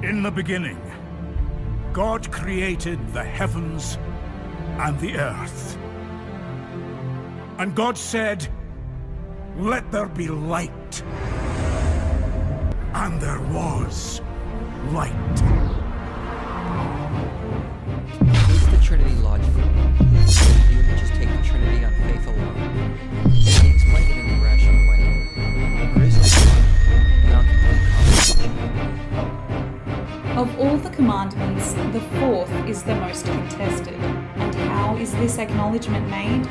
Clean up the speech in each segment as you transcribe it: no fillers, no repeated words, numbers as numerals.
In the beginning, God created the heavens and the earth. And God said, "Let there be light." And there was light. Is the Trinity logical? Do you just take the Trinity on faith alone? Can you explain it in a rational way? Or is it beyond complete comprehension? Of all the commandments, the fourth is the most contested. And how is this acknowledgement made?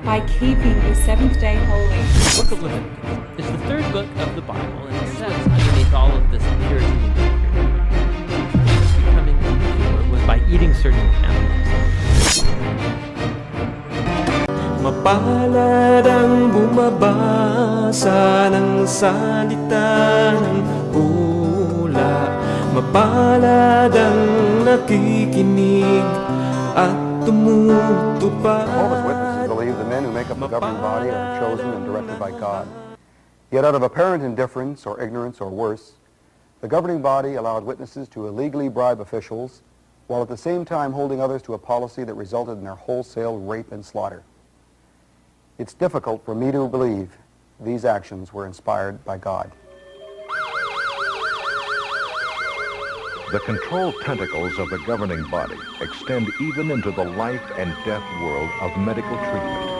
By keeping the seventh day holy. The book of Leviticus is the third book of the Bible, and it says underneath all of this purity and becoming pure was by eating certain animals. Mapalad ang bumabasa ng salita ng hula. Mapalad ang nakikinig at tumutupad. Jehovah's Witnesses believe the men who make up the governing body are chosen and directed by God. Yet out of apparent indifference or ignorance or worse, the governing body allowed witnesses to illegally bribe officials while at the same time holding others to a policy that resulted in their wholesale rape and slaughter. It's difficult for me to believe these actions were inspired by God. The control tentacles of the governing body extend even into the life and death world of medical treatment.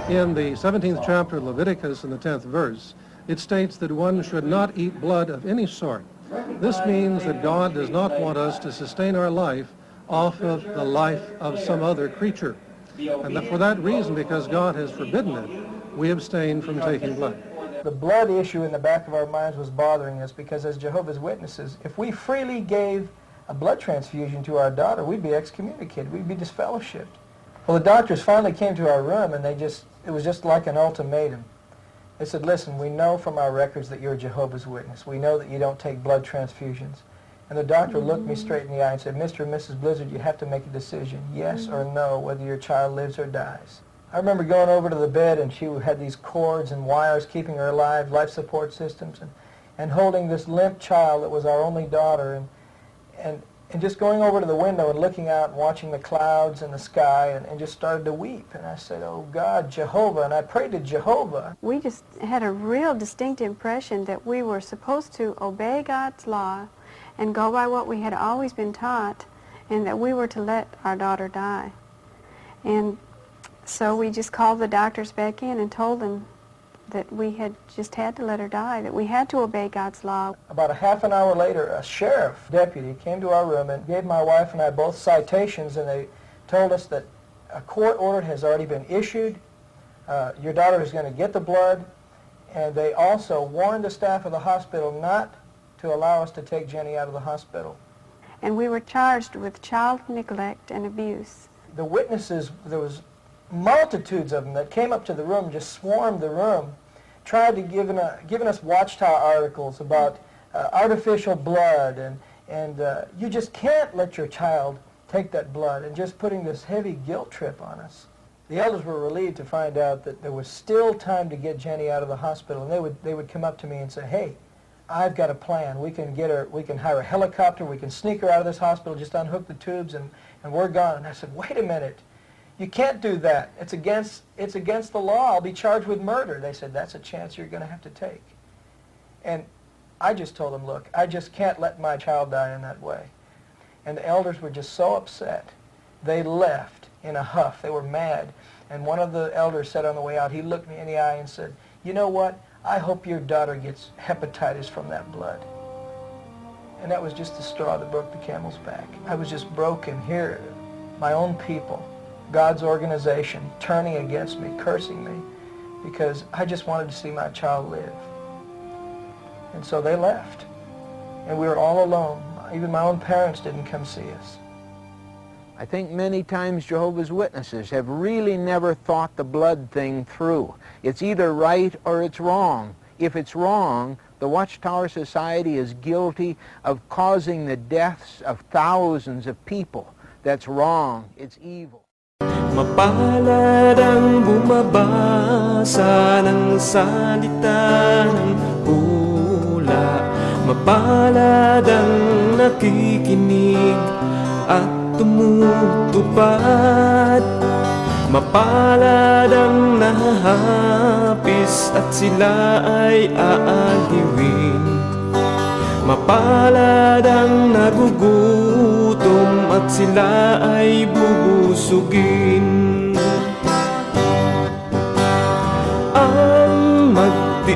In the 17th chapter of Leviticus, in the 10th verse, it states that one should not eat blood of any sort. This means that God does not want us to sustain our life off of the life of some other creature. And for that reason, because God has forbidden it, we abstain from taking blood. The blood issue in the back of our minds was bothering us because as Jehovah's Witnesses, if we freely gave a blood transfusion to our daughter, we'd be excommunicated, we'd be disfellowshipped. Well, the doctors finally came to our room and it was just like an ultimatum. They said, listen, we know from our records that you're a Jehovah's Witness. We know that you don't take blood transfusions. And the doctor looked me straight in the eye and said, Mr. and Mrs. Blizzard, you have to make a decision, yes or no, whether your child lives or dies. I remember going over to the bed and she had these cords and wires keeping her alive, life support systems, and holding this limp child that was our only daughter, and just going over to the window and looking out and watching the clouds and the sky and just started to weep. And I said, oh God, Jehovah, and I prayed to Jehovah. We just had a real distinct impression that we were supposed to obey God's law and go by what we had always been taught, and that we were to let our daughter die. And so we just called the doctors back in and told them that we had just had to let her die, that we had to obey God's law. About a half an hour later, a sheriff deputy came to our room and gave my wife and I both citations, and they told us that a court order has already been issued. Your daughter is going to get the blood, and they also warned the staff of the hospital not to allow us to take Jenny out of the hospital. And we were charged with child neglect and abuse. The witnesses, there was multitudes of them that came up to the room, just swarmed the room, tried to giving us watchtower articles about artificial blood, and you just can't let your child take that blood, and just putting this heavy guilt trip on us. The elders were relieved to find out that there was still time to get Jenny out of the hospital, and they would come up to me and say, hey, I've got a plan. We can get her, we can hire a helicopter, we can sneak her out of this hospital, just unhook the tubes, and we're gone. And I said, wait a minute. You can't do that. It's against the law. I'll be charged with murder. They said, that's a chance you're going to have to take. And I just told them, look, I just can't let my child die in that way. And the elders were just so upset. They left in a huff. They were mad. And one of the elders said on the way out, he looked me in the eye and said, you know what? I hope your daughter gets hepatitis from that blood. And that was just the straw that broke the camel's back. I was just broken here. My own people, God's organization, turning against me, cursing me, because I just wanted to see my child live. And so they left. And we were all alone. Even my own parents didn't come see us. I think many times Jehovah's Witnesses have really never thought the blood thing through. It's either right or it's wrong. If it's wrong, the Watchtower Society is guilty of causing the deaths of thousands of people. That's wrong. It's evil. Mapalad ang bumabasa ng salita ng hula. Mapalad ang nakikinig at tumutupad. Mapalad ang nahahapis at sila ay aaliwin. Mapalad ang nagugutom at sila ay bubusugin.